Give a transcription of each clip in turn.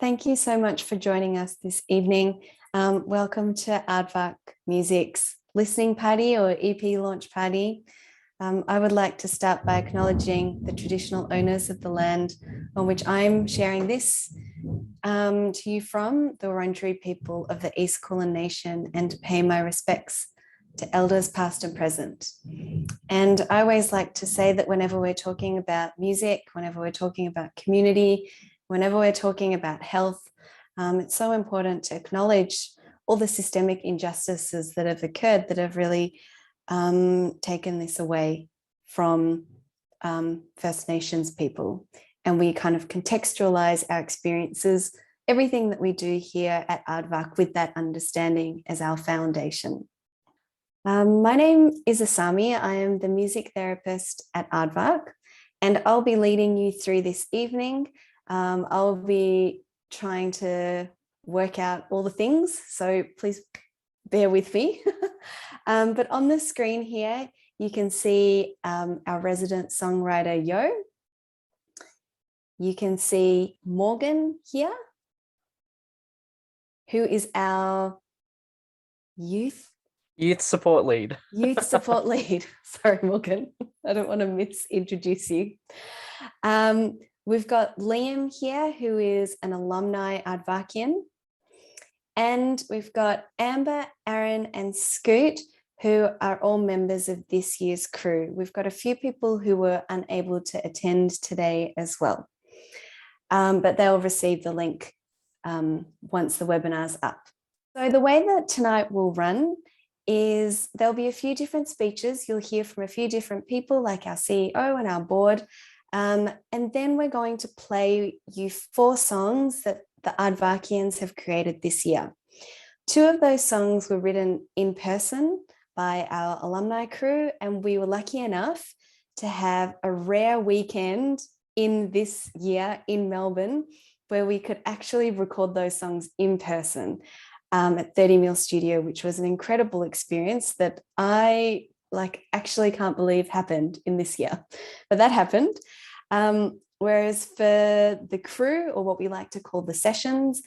Thank you so much for joining us this evening. Welcome to Aardvark Music's listening party or EP launch party. I would like to start by acknowledging the traditional owners of the land on which I'm sharing this to you from, the Wurundjeri people of the East Kulin Nation, and to pay my respects to elders past and present. And I always like to say that whenever we're talking about music, whenever we're talking about community, whenever we're talking about health, it's so important to acknowledge all the systemic injustices that have occurred that have really taken this away from First Nations people. And we kind of contextualize our experiences, everything that we do here at Aardvark with that understanding as our foundation. My name is Asami. I am the music therapist at Aardvark, and I'll be leading you through this evening. I'll be trying to work out all the things, so please bear with me. But on the screen here, you can see our resident songwriter, Yo. You can see Morgan here, who is our youth support lead. Youth support lead. Sorry, Morgan. I don't want to misintroduce you. We've got Liam here, who is an alumni Aardvarkian. And we've got Amber, Aaron, and Scoot, who are all members of this year's crew. We've got a few people who were unable to attend today as well. But they'll receive the link once the webinar's up. So the way that tonight will run is there'll be a few different speeches. You'll hear from a few different people like our CEO and our board. And then we're going to play you 4 songs that the Aardvarkians have created this year. 2 of those songs were written in person by our alumni crew, and we were lucky enough to have a rare weekend in this year in Melbourne where we could actually record those songs in person. At 30 Mil Studio, which was an incredible experience that I actually can't believe happened in this year, but that happened. Whereas for the crew, or what we like to call the sessions,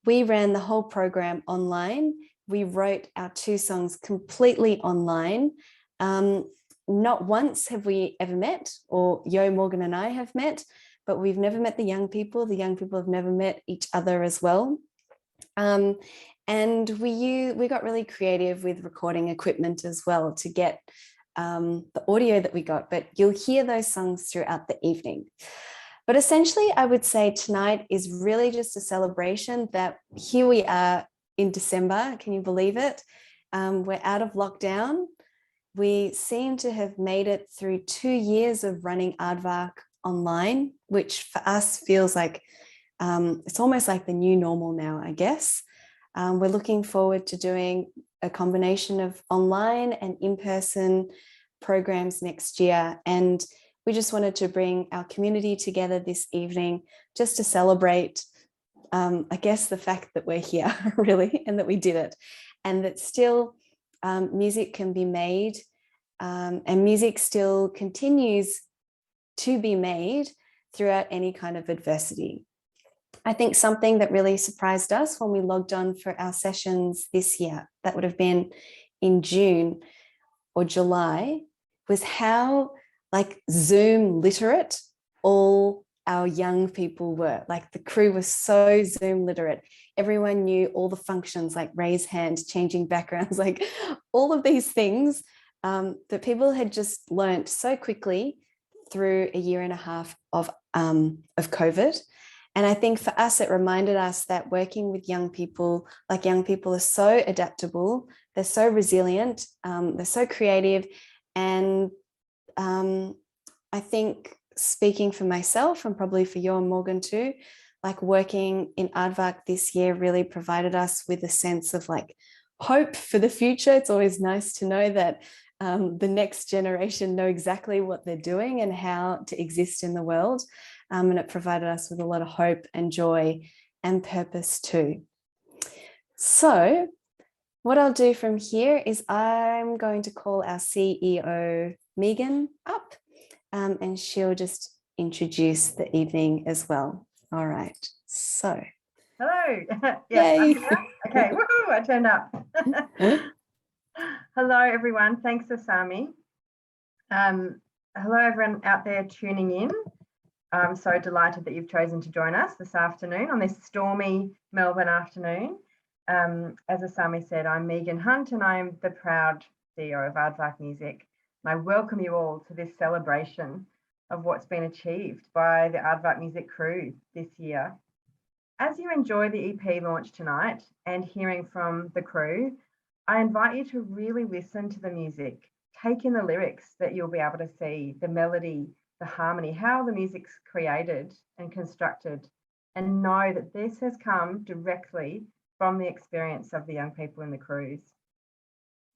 we ran the whole program online. We wrote our 2 songs completely online. Not once have we ever met, or Yo, Morgan and I have met, but we've never met the young people. The young people have never met each other as well. And we got really creative with recording equipment as well to get the audio that we got, but you'll hear those songs throughout the evening. But essentially, I would say tonight is really just a celebration that here we are in December. Can you believe it? We're out of lockdown. We seem to have made it through 2 years of running Aardvark online, which for us feels like it's almost like the new normal now, I guess. We're looking forward to doing a combination of online and in-person programs next year. And we just wanted to bring our community together this evening just to celebrate, I guess, the fact that we're here, really, and that we did it. And that still music can be made and music still continues to be made throughout any kind of adversity. I think something that really surprised us when we logged on for our sessions this year, that would have been in June or July, was how Zoom literate all our young people were. The crew was so Zoom literate. Everyone knew all the functions like raise hand, changing backgrounds, all of these things that people had just learnt so quickly through a year and a half of COVID. And I think for us, it reminded us that working with young people are so adaptable, they're so resilient, they're so creative. And I think, speaking for myself and probably for you and Morgan too, working in Aardvark this year really provided us with a sense of hope for the future. It's always nice to know that the next generation know exactly what they're doing and how to exist in the world. And it provided us with a lot of hope and joy and purpose too. So what I'll do from here is I'm going to call our CEO, Megan, up, and she'll just introduce the evening as well. All right, so Hello. Yes, I'm Yay. here. Okay, woohoo, I turned up. Hello, everyone. Thanks, Asami. Hello, everyone out there tuning in. I'm so delighted that you've chosen to join us this afternoon on this stormy Melbourne afternoon. As Asami said, I'm Megan Hunt and I'm the proud CEO of Aardvark Music. And I welcome you all to this celebration of what's been achieved by the Aardvark Music crew this year. As you enjoy the EP launch tonight and hearing from the crew, I invite you to really listen to the music, take in the lyrics that you'll be able to see, the melody, the harmony, how the music's created and constructed, and know that this has come directly from the experience of the young people in the crews.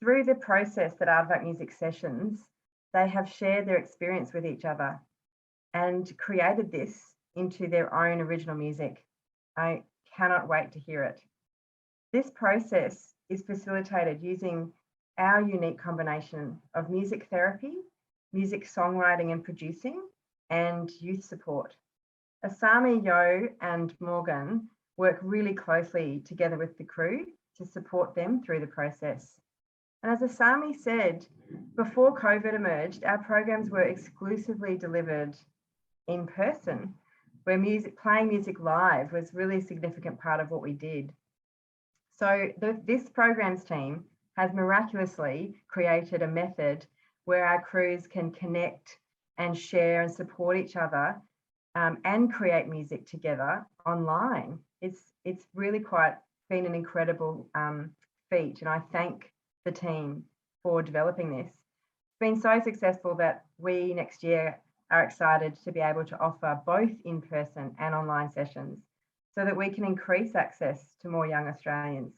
Through the process at Aardvark Music Sessions, they have shared their experience with each other and created this into their own original music. I cannot wait to hear it. This process is facilitated using our unique combination of music therapy, music songwriting and producing, and youth support. Asami, Yo, and Morgan work really closely together with the crew to support them through the process. And as Asami said, before COVID emerged, our programs were exclusively delivered in person, where playing music live was really a significant part of what we did. So this programs team has miraculously created a method where our crews can connect and share and support each other and create music together online. It's really quite been an incredible feat, and I thank the team for developing this. It's been so successful that we next year are excited to be able to offer both in-person and online sessions so that we can increase access to more young Australians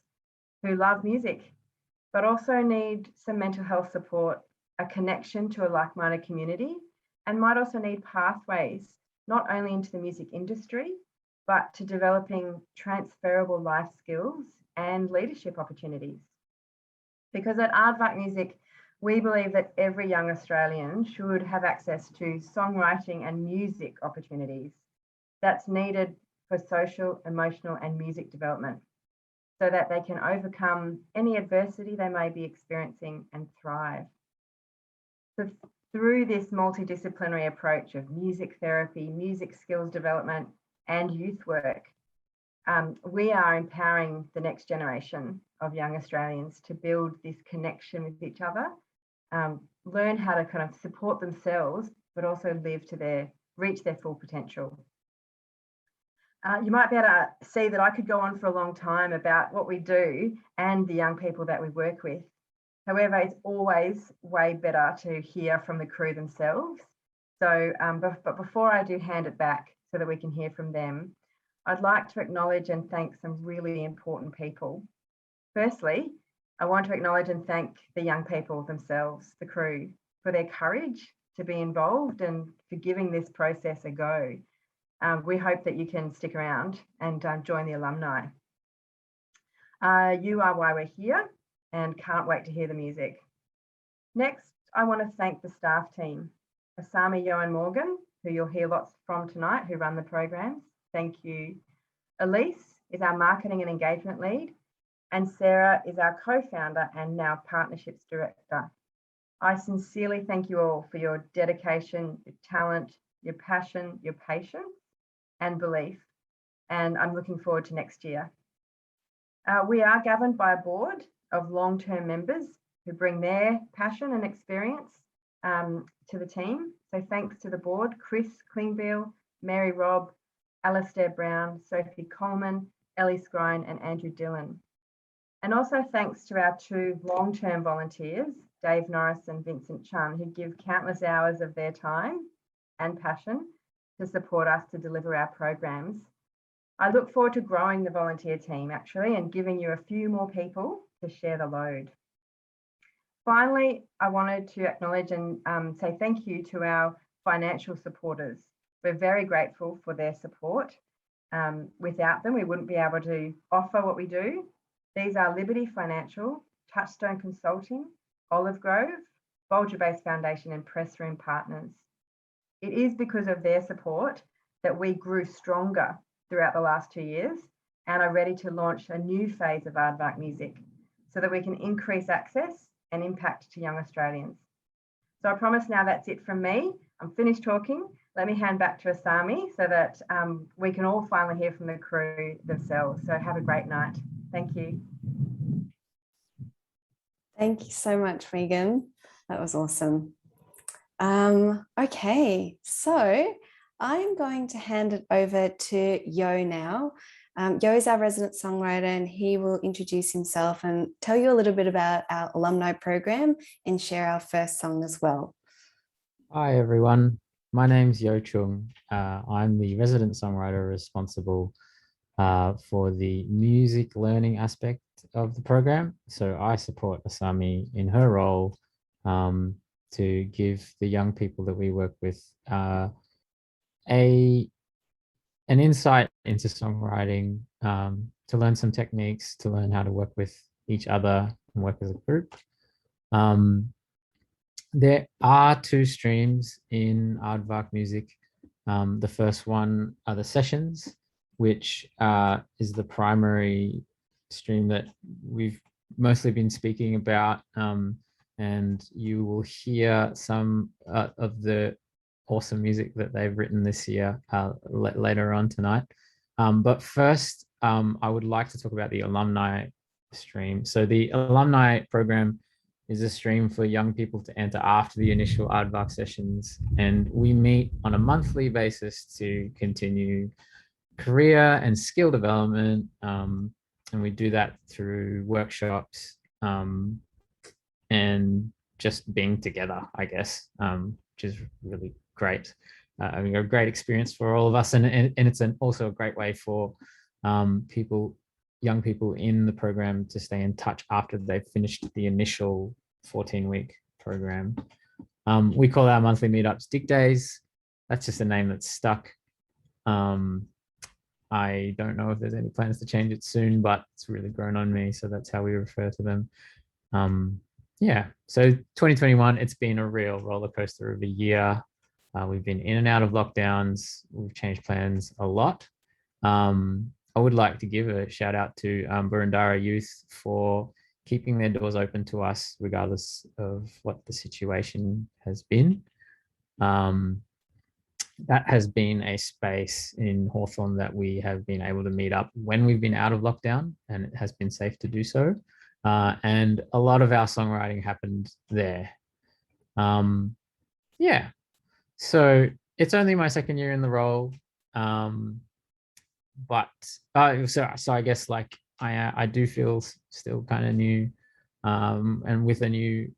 who love music, but also need some mental health support, a connection to a like-minded community, and might also need pathways, not only into the music industry, but to developing transferable life skills and leadership opportunities. Because at Aardvark Music, we believe that every young Australian should have access to songwriting and music opportunities that's needed for social, emotional, and music development so that they can overcome any adversity they may be experiencing and thrive. So through this multidisciplinary approach of music therapy, music skills development, and youth work, we are empowering the next generation of young Australians to build this connection with each other, learn how to kind of support themselves, but also reach their full potential. You might be able to see that I could go on for a long time about what we do and the young people that we work with. However, it's always way better to hear from the crew themselves. So, but before I do hand it back so that we can hear from them, I'd like to acknowledge and thank some really important people. Firstly, I want to acknowledge and thank the young people themselves, the crew, for their courage to be involved and for giving this process a go. We hope that you can stick around and join the alumni. You are why we're here and can't wait to hear the music. Next, I want to thank the staff team, Asami, Yo, and Morgan, who you'll hear lots from tonight, who run the programs. Thank you. Elise is our marketing and engagement lead, and Sarah is our co-founder and now partnerships director. I sincerely thank you all for your dedication, your talent, your passion, your patience and belief, and I'm looking forward to next year. We are governed by a board of long-term members who bring their passion and experience to the team. So thanks to the board, Chris Klingbeil, Mary Robb, Alistair Brown, Sophie Coleman, Ellie Scrine and Andrew Dillon. And also thanks to our two long-term volunteers, Dave Norris and Vincent Chun, who give countless hours of their time and passion to support us to deliver our programs. I look forward to growing the volunteer team actually and giving you a few more people to share the load. Finally, I wanted to acknowledge and say thank you to our financial supporters. We're very grateful for their support. Without them, we wouldn't be able to offer what we do. These are Liberty Financial, Touchstone Consulting, Olive Grove, Bolger Base Foundation and Press Room Partners. It is because of their support that we grew stronger throughout the last 2 years and are ready to launch a new phase of Aardvark music so that we can increase access and impact to young Australians. So I promise now that's it from me. I'm finished talking. Let me hand back to Asami so that we can all finally hear from the crew themselves. So have a great night. Thank you. Thank you so much, Megan. That was awesome. Okay, so I'm going to hand it over to Yo now. Yo is our resident songwriter, and he will introduce himself and tell you a little bit about our alumni program and share our first song as well. Hi, everyone. My name's Yo Chung. I'm the resident songwriter responsible for the music learning aspect of the program. So I support Asami in her role to give the young people that we work with an insight into songwriting, to learn some techniques, to learn how to work with each other and work as a group. There are two streams in Aardvark music. The first one are the sessions, which is the primary stream that we've mostly been speaking about. And you will hear some of the awesome music that they've written this year later on tonight. But first, I would like to talk about the alumni stream. So the alumni program is a stream for young people to enter after the initial Aardvark sessions. And we meet on a monthly basis to continue career and skill development. And we do that through workshops and just being together, I guess, which is really great. I mean, a great experience for all of us. And it's also a great way for young people in the program to stay in touch after they've finished the initial 14-week program. We call our monthly meetups Dig Days. That's just a name that's stuck. I don't know if there's any plans to change it soon, but it's really grown on me. So that's how we refer to them. Yeah, so 2021, it's been a real roller coaster of a year. We've been in and out of lockdowns. We've changed plans a lot. I would like to give a shout out to Burundara Youth for keeping their doors open to us, regardless of what the situation has been. That has been a space in Hawthorne that we have been able to meet up when we've been out of lockdown, and it has been safe to do so. And a lot of our songwriting happened there. Yeah, so it's only my second year in the role. But so I guess like I do feel still kind of new, and with a new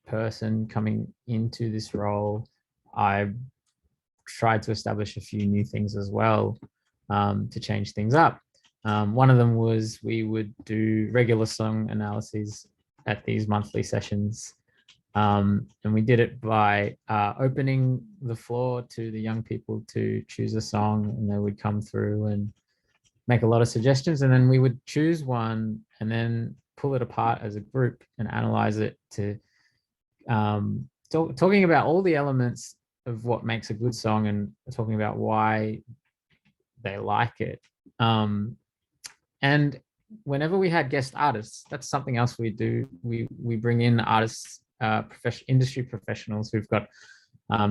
person coming into this role, I tried to establish a few new things as well, to change things up. One of them was we would do regular song analyses at these monthly sessions. And we did it by opening the floor to the young people to choose a song, and they would come through and make a lot of suggestions. And then we would choose one and then pull it apart as a group and analyze it to talking about all the elements of what makes a good song and talking about why they like it. And whenever we had guest artists, that's something else we do. We bring in artists, industry professionals who've got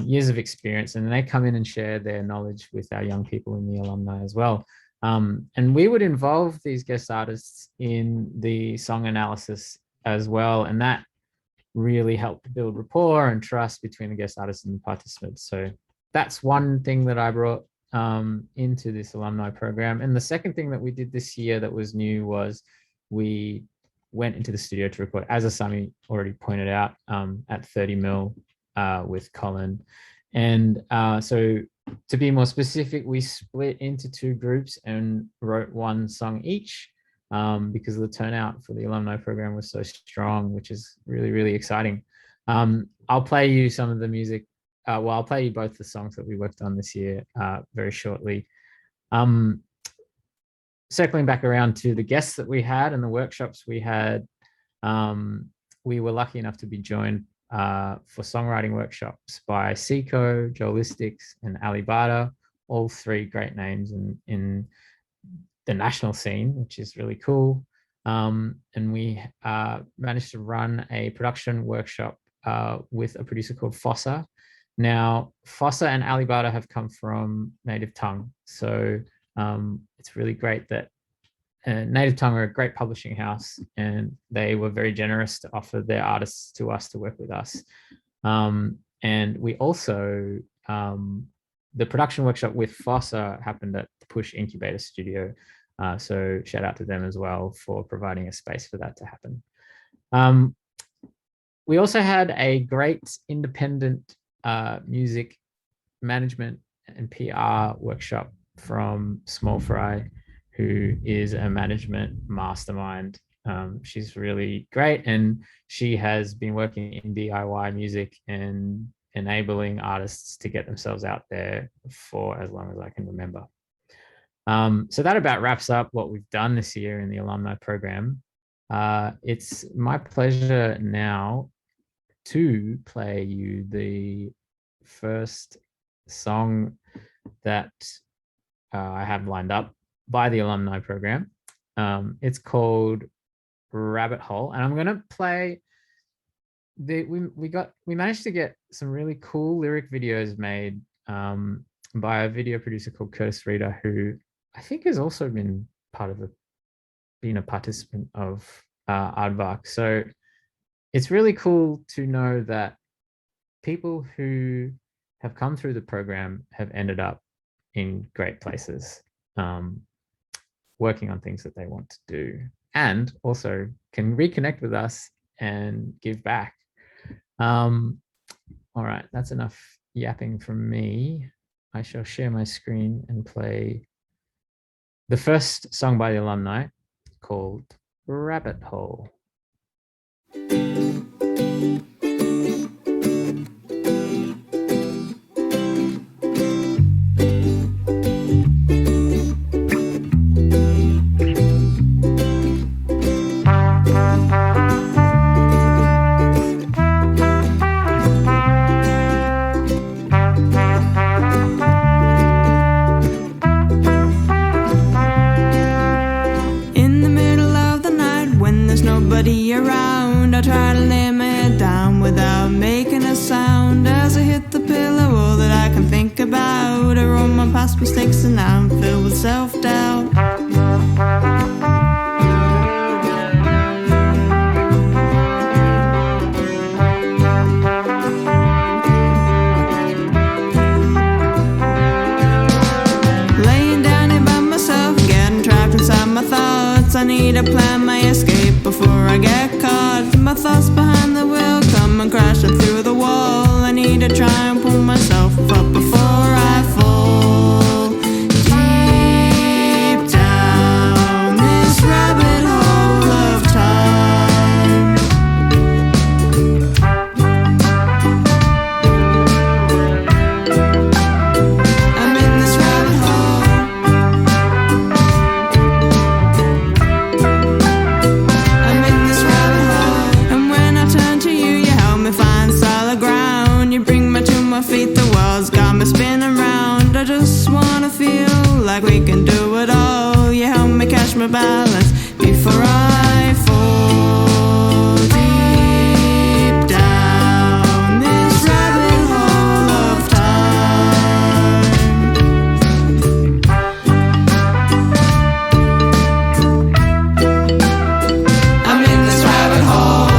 years of experience, and they come in and share their knowledge with our young people in the alumni as well. And we would involve these guest artists in the song analysis as well. And that really helped build rapport and trust between the guest artists and the participants. So that's one thing that I brought into this alumni program. And the second thing that we did this year that was new was we went into the studio to record, as Asami already pointed out, at 30 mil with Colin. And so to be more specific, we split into two groups and wrote one song each, because the turnout for the alumni program was so strong, which is really, really exciting. I'll play you some of the music. Well, I'll play you both the songs that we worked on this year very shortly. Circling back around to the guests that we had and the workshops we had, we were lucky enough to be joined for songwriting workshops by Seiko, Joelistics, and Ali Bada, all three great names in the national scene, which is really cool. And we managed to run a production workshop with a producer called Fossa. Now, Fossa and Alibaba have come from Native Tongue. So it's really great that Native Tongue are a great publishing house, and they were very generous to offer their artists to us to work with us. And we also, the production workshop with Fossa happened at the Push Incubator Studio. So shout out to them as well for providing a space for that to happen. We also had a great independent music management and PR workshop from Small Fry, who is a management mastermind. She's really great, and she has been working in DIY music and enabling artists to get themselves out there for as long as I can remember. So that about wraps up what we've done this year in the alumni program. It's my pleasure now to play you the first song that I have lined up by the alumni program. It's called Rabbit Hole, and I'm gonna play we managed to get some really cool lyric videos made by a video producer called Curtis Reader, who I think has also been been a participant of Aardvark. So it's really cool to know that people who have come through the program have ended up in great places, working on things that they want to do, and also can reconnect with us and give back. All right, that's enough yapping from me. I shall share my screen and play the first song by the alumni called Rabbit Hole. Around, I try to lay my head down without making a sound. As I hit the pillow, all that I can think about are all my past mistakes, and now I'm filled with self-doubt. Laying down here by myself, getting trapped inside my thoughts. I need to plan my escape before I get caught. My thoughts behind the wheel coming crashing through the wall. I need to try and pull myself up before I fall deep down this rabbit hole of time. I'm in this rabbit hole. I'm in this rabbit hole. And when I turn to you, you help me find solid ground. You bring me to my feet, the world's got me spinning round. I just wanna feel like we can do it all. You help me catch my balance before I fall deep down this rabbit hole of time. I'm in this rabbit hole.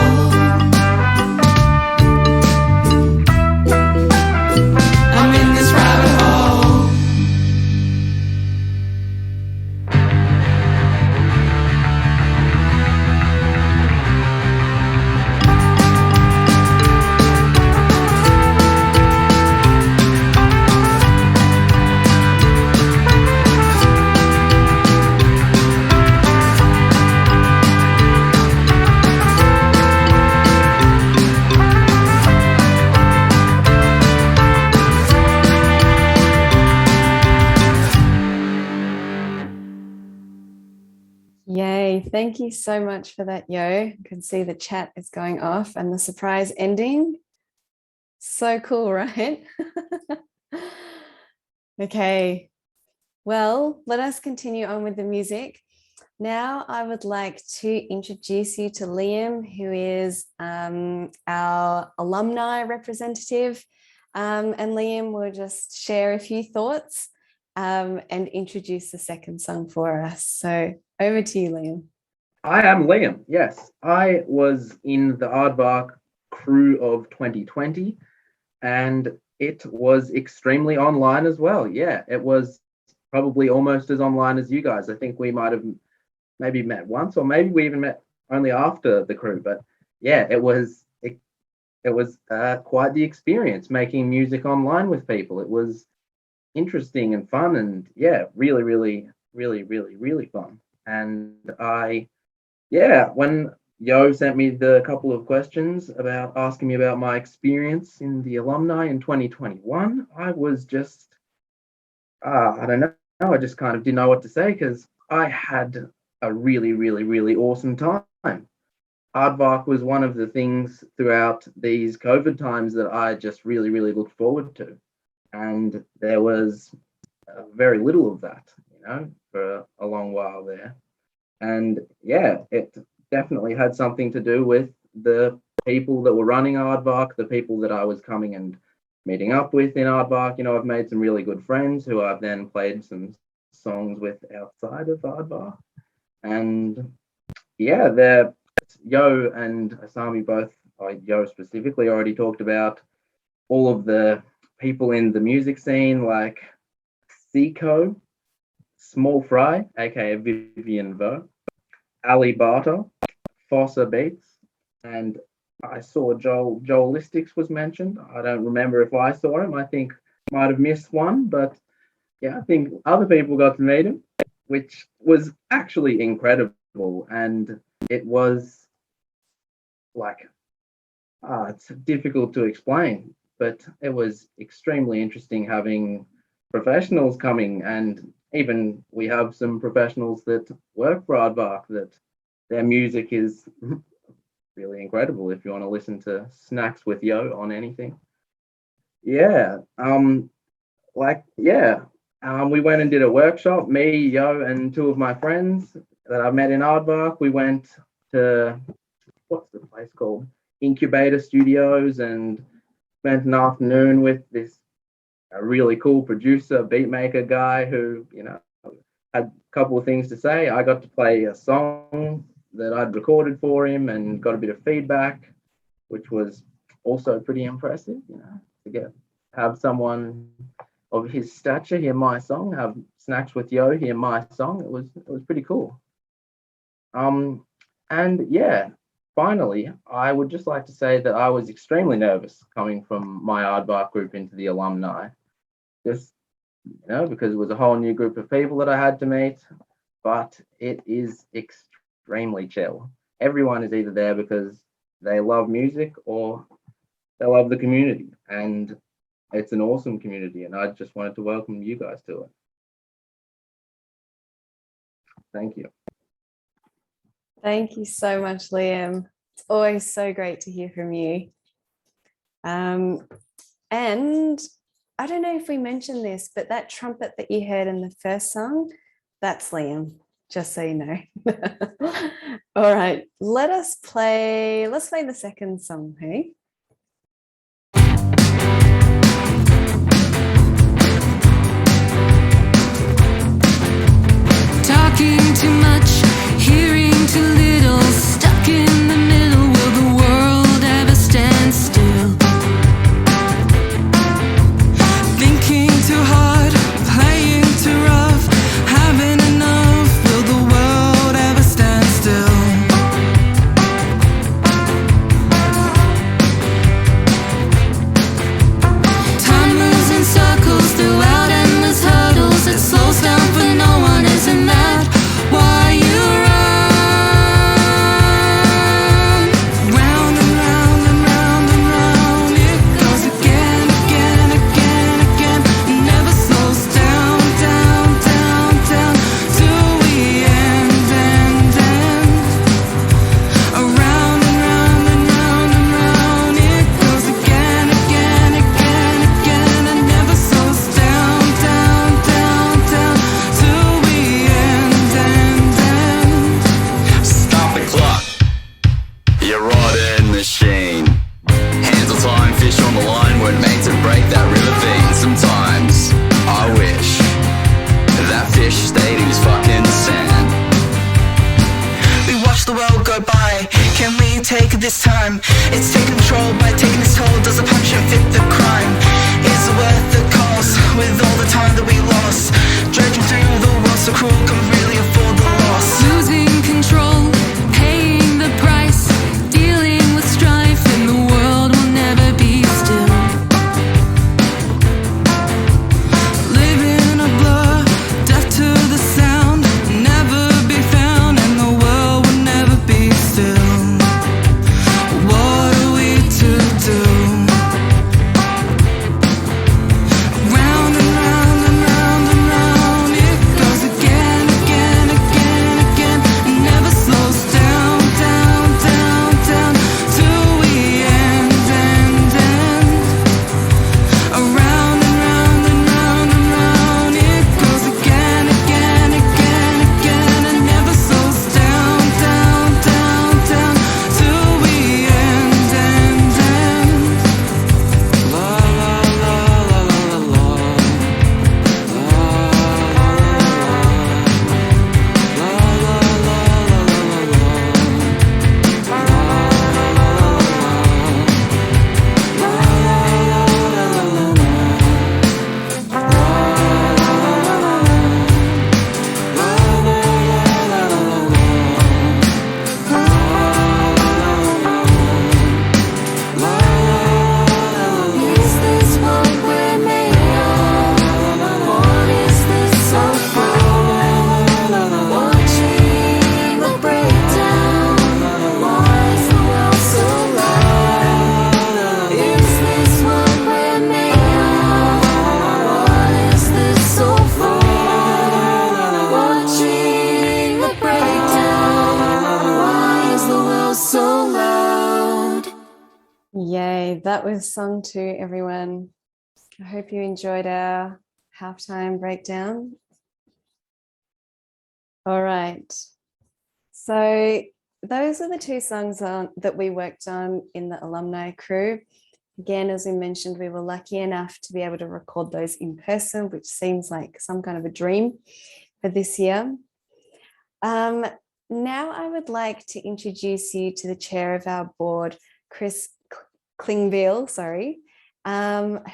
I'm in this rabbit hole. Yay, thank you so much for that, Yo. You can see the chat is going off and the surprise ending. So cool, right? Okay, Well, let us continue on with the music. Now I would like to introduce you to Liam, who is our alumni representative. And Liam will just share a few thoughts and introduce the second song for us. So over to you, Liam. I am Liam. Yes, I was in the Aardvark crew of 2020, and it was extremely online as well. Yeah, it was probably almost as online as you guys. I think we might have maybe met once, or maybe we even met only after the crew. But yeah, it was quite the experience making music online with people. It was interesting and fun, and yeah, really fun. And when Yo sent me the couple of questions about asking me about my experience in the Alumni in 2021, I was just, I don't know, I just kind of didn't know what to say, because I had a really awesome time. Aardvark was one of the things throughout these COVID times that I just really looked forward to. And there was very little of that, for a long while there. And yeah, it definitely had something to do with the people that were running Aardvark, the people that I was coming and meeting up with in Aardvark. I've made some really good friends who I've then played some songs with outside of Aardvark. And yeah, Yo and Asami both, Yo specifically, already talked about all of the people in the music scene, like Seiko, Small Fry, aka Vivian Vo, Ali Barter, Fossa Beats, and I saw Joelistics was mentioned. I don't remember if I saw him. I think might have missed one, but yeah, I think other people got to meet him, which was actually incredible. And it was like, it's difficult to explain, but it was extremely interesting having professionals coming, and even we have some professionals that work for Aardvark that their music is really incredible if you want to listen to Snacks with Yo on anything. Yeah, we went and did a workshop, me, Yo, and two of my friends that I've met in Aardvark. We went to, what's the place called? Incubator Studios, and spent an afternoon with a really cool producer, beatmaker guy who, had a couple of things to say. I got to play a song that I'd recorded for him and got a bit of feedback, which was also pretty impressive, to have someone of his stature hear my song, have Snacks with Yo hear my song. It was pretty cool. And yeah, finally, I would just like to say that I was extremely nervous coming from my Aardvark group into the Alumni, just, because it was a whole new group of people that I had to meet, but it is extremely chill. Everyone is either there because they love music or they love the community, and it's an awesome community, and I just wanted to welcome you guys to it. Thank you. Thank you so much, Liam. It's always so great to hear from you. And I don't know if we mentioned this, but that trumpet that you heard in the first song, that's Liam, just so you know. All right, let's play the second song, hey? Talking too much, hearing too little, stuck in the middle. Will the world ever stand still? Thinking too hard, playing too rough, having enough. Will the world ever stand still? Time moves in circles throughout endless hurdles. It slows down for no one. Isn't that why you this time. It's taking control by taking its toll. Does the punishment fit the crime? Is it worth the cost with all the time that we lost? Dredging through the world so cruel, can we really afford the loss? Losing control, paying the price, dealing with strife, and the world will never be still. Living a blur, deaf to the sound, never be found, and the world will never be still. What are we to do? Round and round and round and round it goes again, again, again, again. It never slows down, down, down, down till we end, end, end. Around and round and round and round it goes again, again, again, again. It never slows down, down, down, down till we end, end, end. La la la la la la la. Is this what we're made of? What is this so for? Watching the breakdown. Why is the world so loud? Is this what we're made of? What is this so for? Watching the breakdown. Why is the world so loud? Yay, that was sung to everyone. I hope you enjoyed our halftime breakdown. All right. So those are the two songs that we worked on in the alumni crew. Again, as we mentioned, we were lucky enough to be able to record those in person, which seems like some kind of a dream for this year. Now I would like to introduce you to the chair of our board, Chris Klingbeil,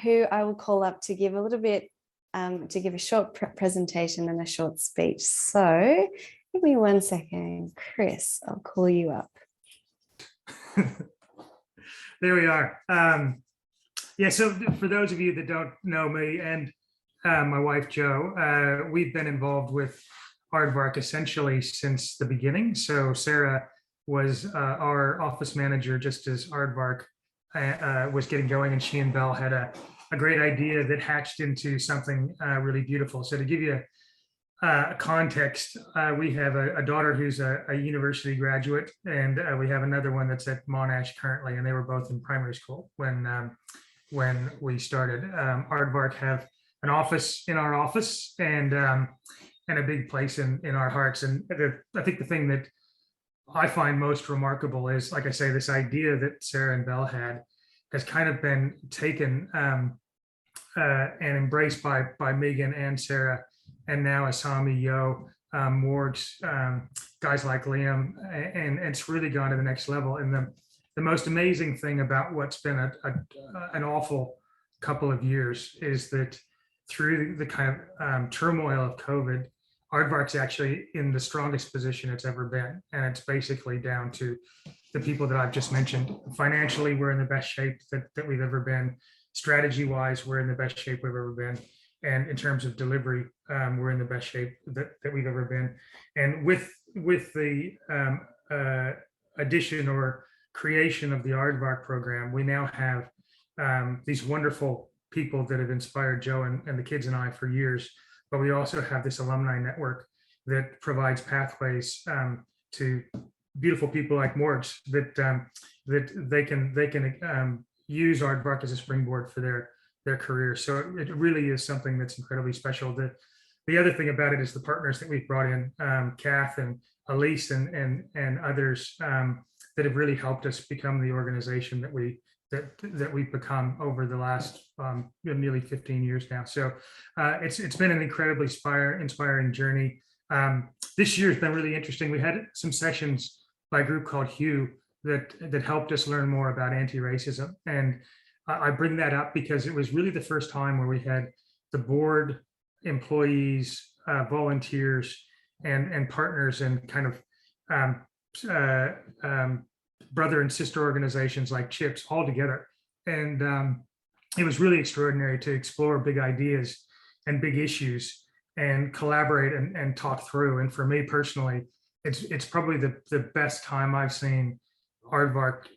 who I will call up to give a little bit, to give a short presentation and a short speech. So give me 1 second, Chris, I'll call you up. There we are. Yeah, so for those of you that don't know me and my wife, Jo, we've been involved with Aardvark essentially since the beginning. So Sarah was our office manager just as Aardvark was getting going, and she and Belle had a great idea that hatched into something really beautiful. So to give you a context, we have a daughter who's a university graduate, and we have another one that's at Monash currently, and they were both in primary school when we started. Aardvark have an office in our office and a big place in our hearts. And I think the thing that I find most remarkable is, like I say, this idea that Sarah and Belle had has kind of been taken and embraced by Megan and Sarah, and now Asami, Yo, Morgs, guys like Liam, and it's really gone to the next level. And the most amazing thing about what's been an awful couple of years is that through the kind of turmoil of COVID, Aardvark's actually in the strongest position it's ever been. And it's basically down to the people that I've just mentioned. Financially, we're in the best shape that we've ever been. Strategy-wise, we're in the best shape we've ever been. And in terms of delivery, we're in the best shape that we've ever been. And with the addition or creation of the Aardvark program, we now have these wonderful people that have inspired Jo and the kids and I for years. But we also have this alumni network that provides pathways to beautiful people like Morgs that they can use Aardvark as a springboard for their career. So it really is something that's incredibly special. The other thing about it is the partners that we've brought in, Kath and Elise and others that have really helped us become the organization that we've become over the last nearly 15 years now. So it's been an incredibly inspiring journey. This year has been really interesting. We had some sessions by a group called Hue that helped us learn more about anti-racism. And I bring that up because it was really the first time where we had the board, employees, volunteers, and partners, and kind of brother and sister organizations like CHIPS all together. And it was really extraordinary to explore big ideas and big issues and collaborate and talk through. And for me personally, it's probably the best time I've seen Aardvark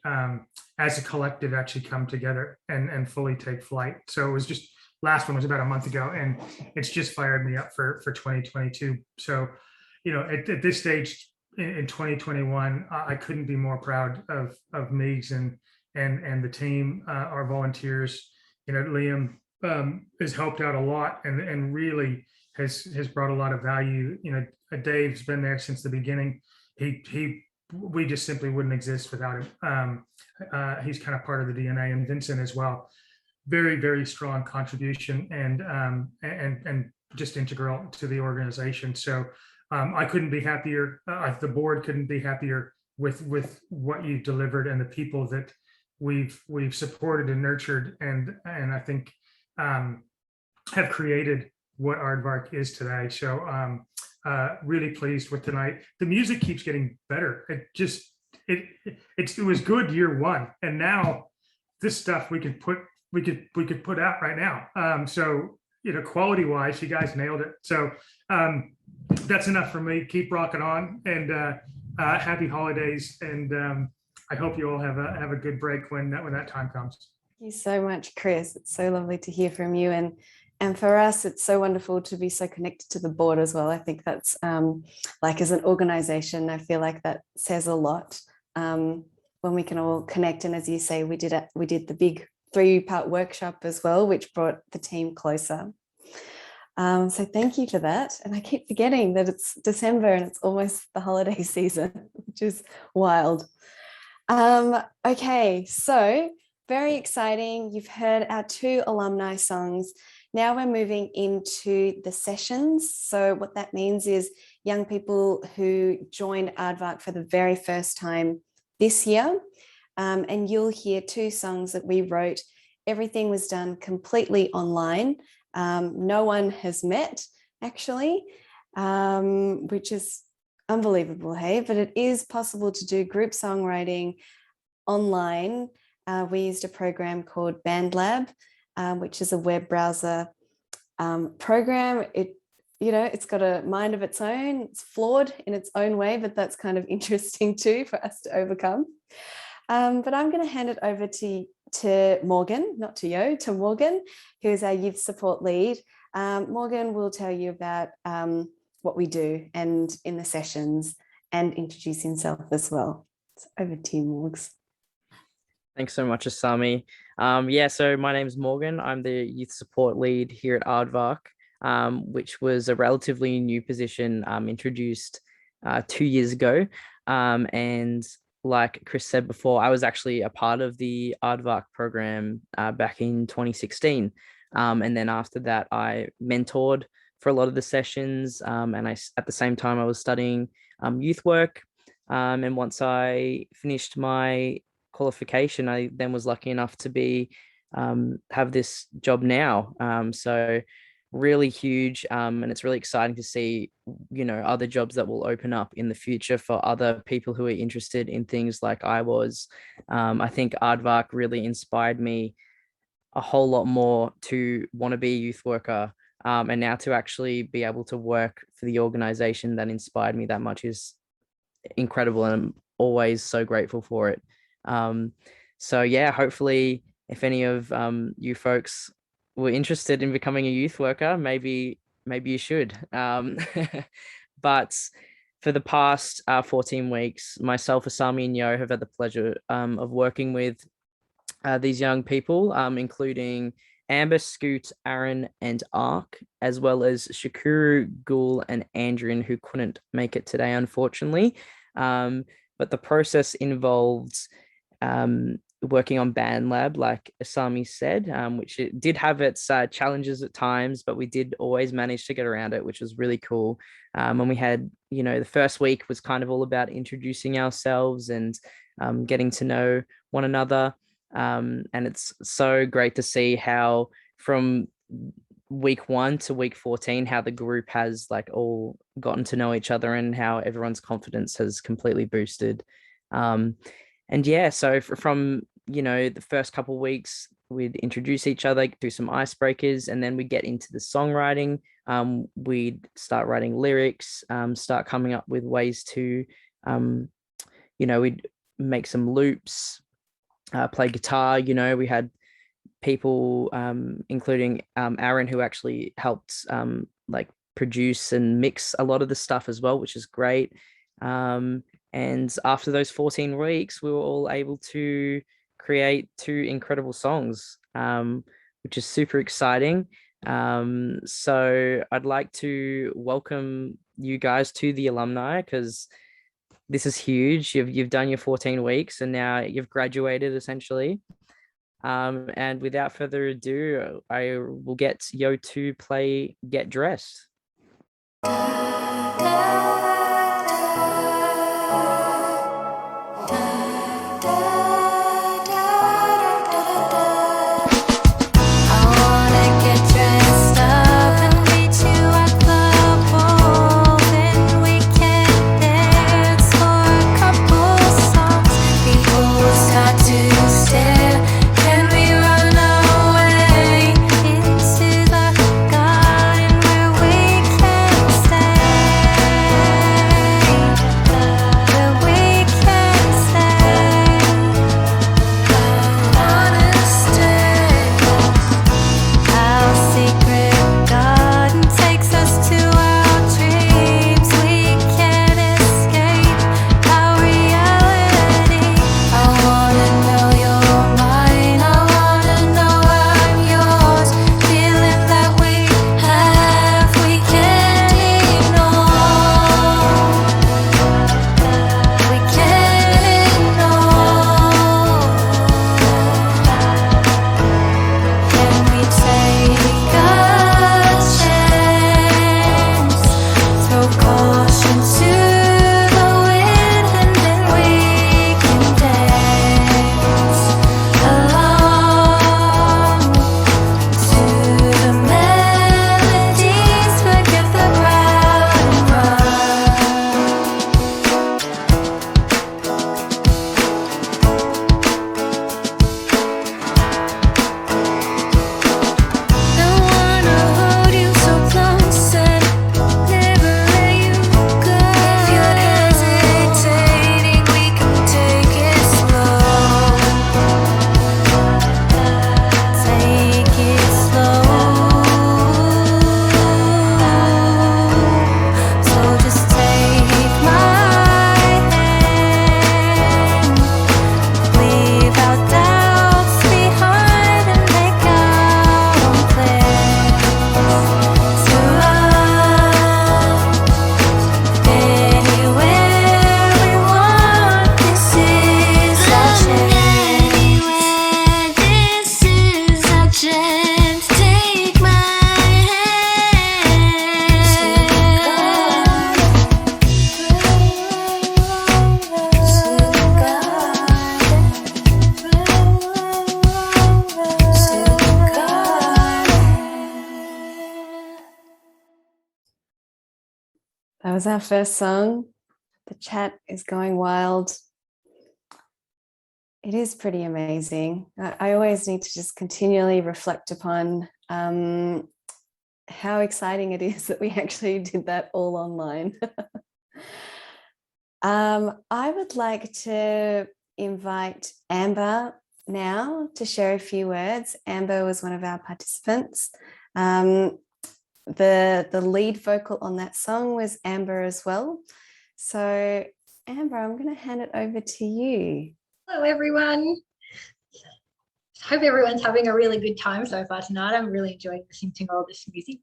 as a collective actually come together and fully take flight. So it was just, last one was about a month ago, and it's just fired me up for 2022. So, at this stage in 2021, I couldn't be more proud of Meigs and the team, our volunteers. Liam has helped out a lot and really has brought a lot of value. Dave's been there since the beginning. We just simply wouldn't exist without him. He's kind of part of the DNA, and Vincent as well. Very, very strong contribution and just integral to the organization. So I couldn't be happier. The board couldn't be happier with what you've delivered and the people that we've supported and nurtured, and I think have created what Aardvark is today. So really pleased with tonight. The music keeps getting better. It was good year one, and now this stuff we could put out right now. So quality wise, you guys nailed it. So that's enough for me. Keep rocking on, and happy holidays. And I hope you all have a good break when that time comes. Thank you so much, Chris. It's so lovely to hear from you. And for us, it's so wonderful to be so connected to the board as well. I think that's like, as an organization, I feel like that says a lot when we can all connect. And as you say, we did the big 3-part workshop as well, which brought the team closer. So thank you for that. And I keep forgetting that it's December and it's almost the holiday season, which is wild. Okay, so very exciting. You've heard our 2 alumni songs. Now we're moving into the sessions. So what that means is young people who joined Aardvark for the very first time this year. And you'll hear 2 songs that we wrote. Everything was done completely online. No one has met, actually, which is unbelievable, hey? But it is possible to do group songwriting online. We used a program called BandLab, which is a web browser program. It's got a mind of its own. It's flawed in its own way, but that's kind of interesting too for us to overcome. But I'm going to hand it over to Morgan, not to Yo, to Morgan, who is our youth support lead. Morgan will tell you about what we do and in the sessions, and introduce himself as well. So over to you, Morgs. Thanks so much, Asami. So my name is Morgan. I'm the youth support lead here at Aardvark, which was a relatively new position introduced 2 years ago. And like Chris said before, I was actually a part of the Aardvark program back in 2016. And then after that, I mentored for a lot of the sessions. And at the same time, I was studying youth work. And once I finished my qualification, I then was lucky enough to have this job now. So really huge, and it's really exciting to see other jobs that will open up in the future for other people who are interested in things like I was. I think Aardvark really inspired me a whole lot more to want to be a youth worker, and now to actually be able to work for the organization that inspired me that much is incredible, and I'm always so grateful for it. So yeah, hopefully if any of you folks were interested in becoming a youth worker, maybe you should. But for the past 14 weeks, myself, Asami, and Yo have had the pleasure of working with these young people, including Amber, Scoot, Aaron, and Ark, as well as Shakuru, Gul, and Andrian, who couldn't make it today, unfortunately. But the process involves working on BandLab, like Asami said, which it did have its challenges at times, but we did always manage to get around it, which was really cool. And we had, the first week was kind of all about introducing ourselves and getting to know one another. And it's so great to see how from week 1 to week 14, how the group has like all gotten to know each other and how everyone's confidence has completely boosted. And yeah, so from, you know, the first couple of weeks, we'd introduce each other, do some icebreakers, and then we get into the songwriting. We'd start writing lyrics, start coming up with ways to, you know, we'd make some loops, play guitar. You know, we had people, including Aaron, who actually helped like produce and mix a lot of the stuff as well, which is great. And after those 14 weeks, we were all able to create 2 incredible songs, which is super exciting. So I'd like to welcome you guys to the Alumni, because this is huge. You've done your 14 weeks and now you've graduated essentially. And without further ado, I will get Yo to play Get Dressed. That was our first song. The chat is going wild. It is pretty amazing. I always need to just continually reflect upon how exciting it is that we actually did that all online. I would like to invite Amber now to share a few words. Amber was one of our participants. The lead vocal on that song was Amber as well. So Amber, I'm going to hand it over to you. Hello, everyone. Hope everyone's having a really good time so far tonight. I'm really enjoying listening to all this music.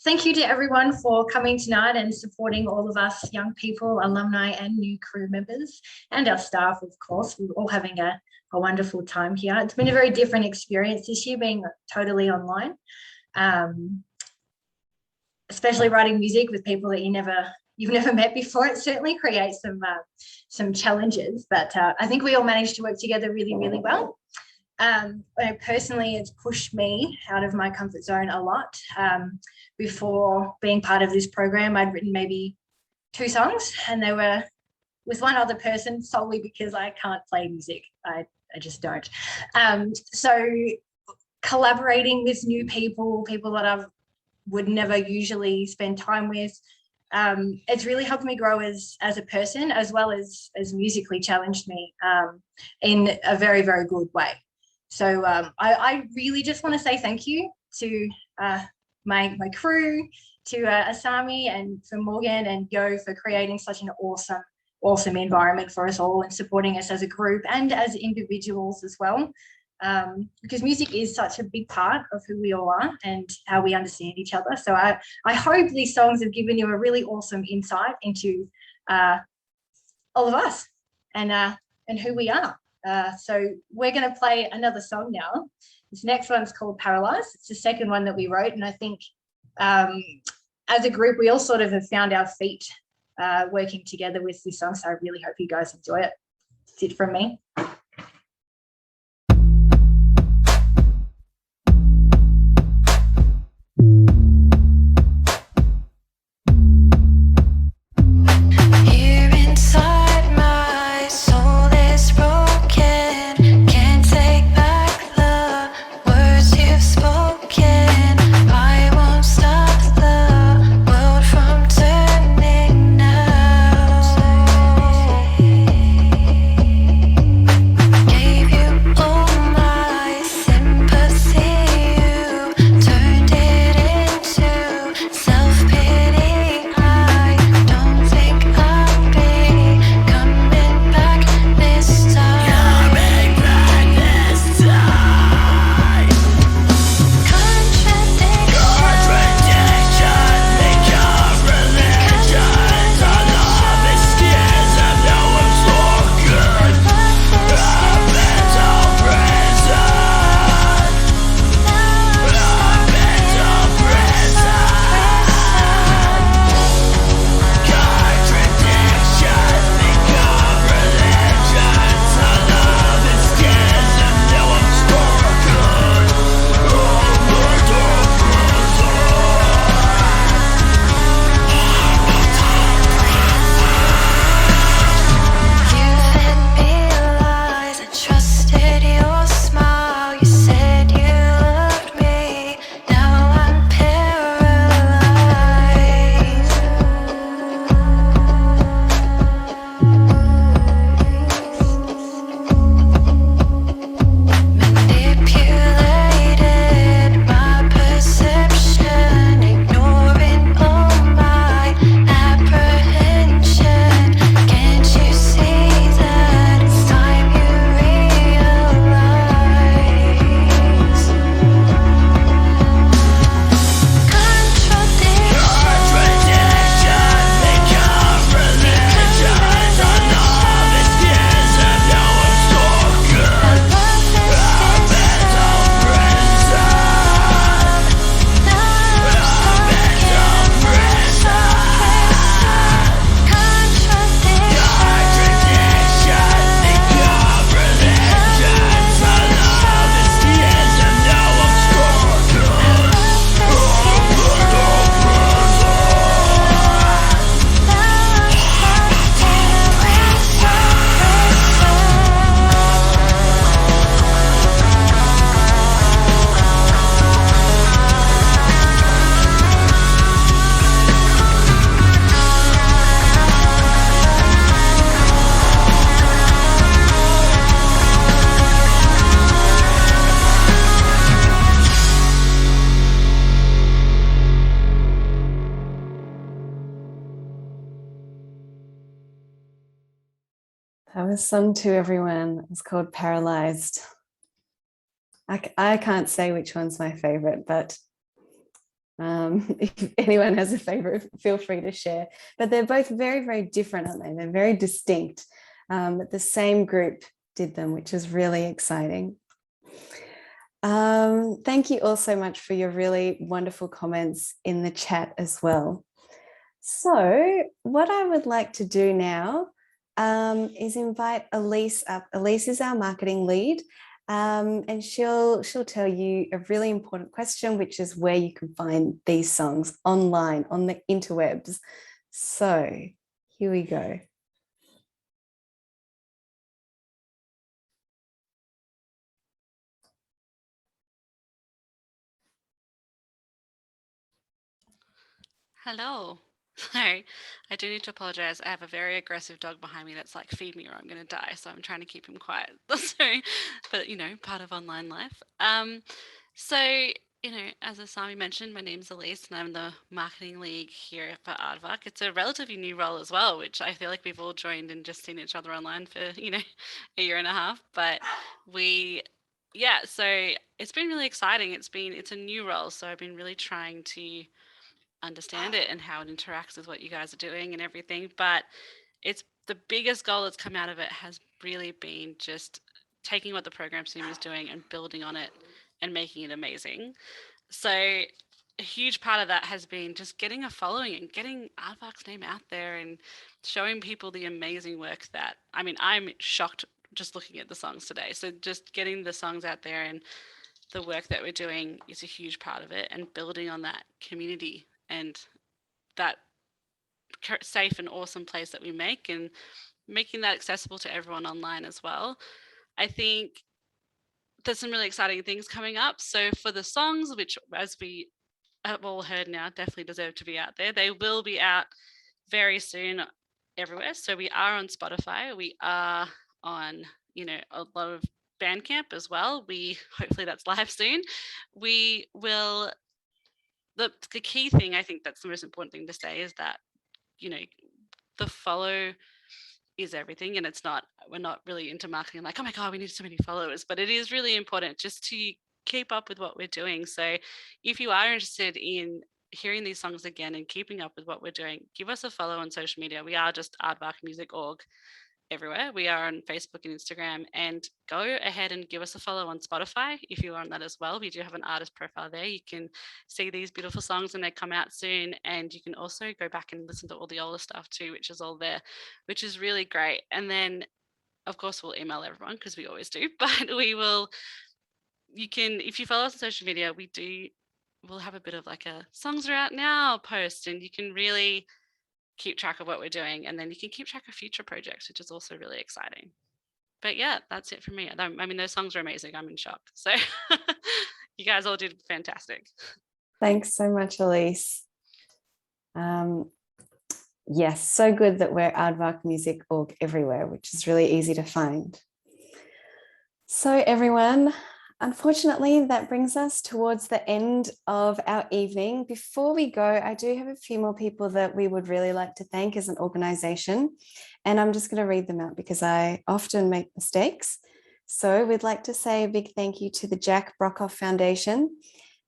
Thank you to everyone for coming tonight and supporting all of us young people, alumni and new crew members, and our staff, of course. We're all having a wonderful time here. It's been a very different experience this year, being totally online, especially writing music with people that you never you've never met before, it certainly creates some challenges, but I think we all managed to work together really, really well. Personally, it's pushed me out of my comfort zone a lot. Before being part of this program, I'd written maybe 2 songs, and they were with one other person solely because I can't play music. I just don't. So collaborating with new people that I would never usually spend time with, it's really helped me grow as a person, as well as musically challenged me in a very, very good way. So I really just want to say thank you to my crew, to Asami, and for Morgan and Yo for creating such an awesome environment for us all and supporting us as a group and as individuals as well. Because music is such a big part of who we all are and how we understand each other. So I hope these songs have given you a really awesome insight into all of us and who we are. So we're going to play another song now. This next one's called Paralyzed. It's the second one that we wrote, and I think as a group we all sort of have found our feet working together with this song. So I really hope you guys enjoy it. That's it from me. That was sung to everyone. It was called Paralyzed. I can't say which one's my favorite, but if anyone has a favorite, feel free to share. But they're both very, very different, aren't they? They're very distinct. But the same group did them, which is really exciting. Thank you all so much for your really wonderful comments in the chat as well. So what I would like to do now is invite Elise up. Elise is our marketing lead, and she'll tell you a really important question, which is where you can find these songs online on the interwebs. So here we go. Hello. Sorry, I do need to apologize. I have a very aggressive dog behind me that's like, feed me or I'm going to die. So I'm trying to keep him quiet. So, but you know, part of online life. So, you know, as Asami mentioned, my name's Elise and I'm the marketing lead here for Aardvark. It's a relatively new role as well, which I feel like we've all joined and just seen each other online for, you know, a year and a half. But yeah, so it's been really exciting. It's a new role. So I've been really trying to understand it and how it interacts with what you guys are doing and everything. But it's the biggest goal that's come out of it has really been just taking what the program team is doing and building on it and making it amazing. So a huge part of that has been just getting a following and getting Aardvark's name out there and showing people the amazing work that, I mean, I'm shocked just looking at the songs today. So just getting the songs out there and the work that we're doing is a huge part of it, and building on that community and that safe and awesome place that we make and making that accessible to everyone online as well. I think there's some really exciting things coming up. So for the songs, which as we have all heard now, definitely deserve to be out there, they will be out very soon everywhere. So we are on Spotify. We are on, you know, a lot of Bandcamp as well. Hopefully that's live soon. We will the key thing, I think that's the most important thing to say, is that, you know, the follow is everything. And we're not really into marketing like, oh my God, we need so many followers, but it is really important just to keep up with what we're doing. So if you are interested in hearing these songs again and keeping up with what we're doing, give us a follow on social media. We are just aardvarkmusic.org everywhere. We are on Facebook and Instagram, and go ahead and give us a follow on Spotify if you are on that as well. We do have an artist profile there. You can see these beautiful songs when they come out soon, and you can also go back and listen to all the older stuff too, which is all there, which is really great. And then of course we'll email everyone because we always do, but if you follow us on social media, we'll have a bit of like a songs are out now post, and you can really keep track of what we're doing, and then you can keep track of future projects, which is also really exciting. But yeah, that's it for me. I mean, those songs are amazing. I'm in shock. So you guys all did fantastic. Thanks so much, Elise. Yes, so good that we're aardvarkmusic.org everywhere, which is really easy to find. So everyone, unfortunately, that brings us towards the end of our evening. Before we go, I do have a few more people that we would really like to thank as an organisation, and I'm just going to read them out because I often make mistakes. So we'd like to say a big thank you to the Jack Brockhoff Foundation,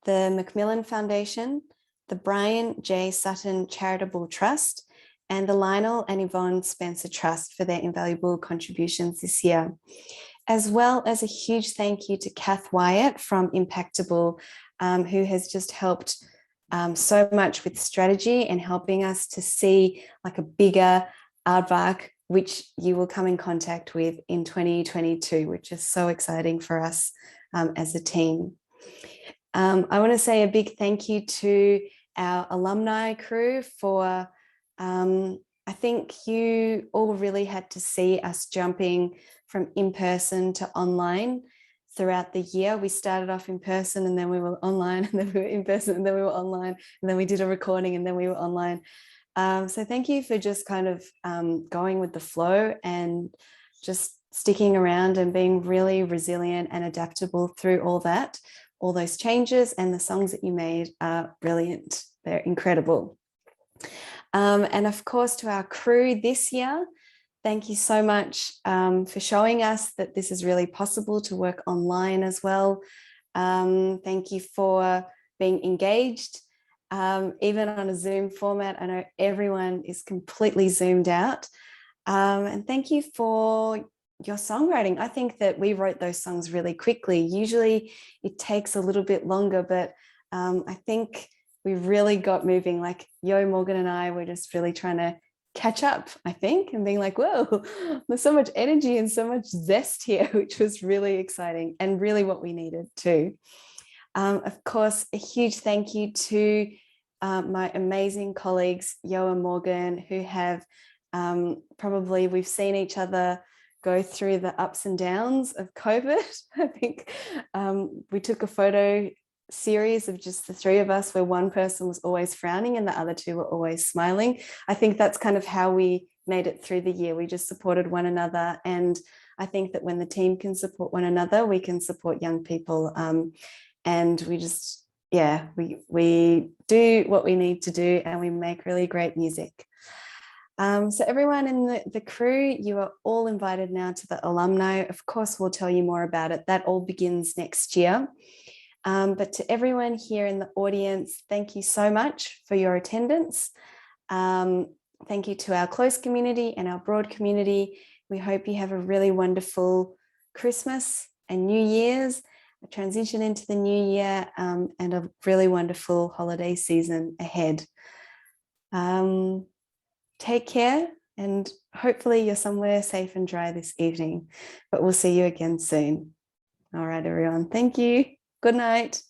the Macmillan Foundation, the Brian J. Sutton Charitable Trust, and the Lionel and Yvonne Spencer Trust for their invaluable contributions this year, as well as a huge thank you to Kath Wyatt from Impactable, who has just helped so much with strategy and helping us to see like a bigger Aardvark, which you will come in contact with in 2022, which is so exciting for us as a team. I want to say a big thank you to our alumni crew for, I think you all really had to see us jumping from in-person to online throughout the year. We started off in person, and then we were online, and then we were in person, and then we were online, and then we did a recording, and then we were online. So thank you for just kind of going with the flow and just sticking around and being really resilient and adaptable through all that, all those changes, and the songs that you made are brilliant. They're incredible. And of course, to our crew this year, thank you so much for showing us that this is really possible to work online as well. Thank you for being engaged, even on a Zoom format. I know everyone is completely zoomed out. And thank you for your songwriting. I think that we wrote those songs really quickly. Usually it takes a little bit longer, but I think we really got moving. Like Yo, Morgan and I were just really trying to catch up, I think, and being like, whoa, there's so much energy and so much zest here, which was really exciting and really what we needed too. Of course, a huge thank you to my amazing colleagues, Yo and Morgan, who have probably, we've seen each other go through the ups and downs of COVID. I think we took a photo series of just the three of us where one person was always frowning and the other two were always smiling. I think that's kind of how we made it through the year. We just supported one another. And I think that when the team can support one another, we can support young people. And we just, yeah, we do what we need to do and we make really great music. So everyone in the crew, you are all invited now to the alumni. Of course, we'll tell you more about it. That all begins next year. But to everyone here in the audience, thank you so much for your attendance. Thank you to our close community and our broad community. We hope you have a really wonderful Christmas and New Year's, a transition into the new year, and a really wonderful holiday season ahead. Take care, and hopefully you're somewhere safe and dry this evening, but we'll see you again soon. All right, everyone. Thank you. Good night.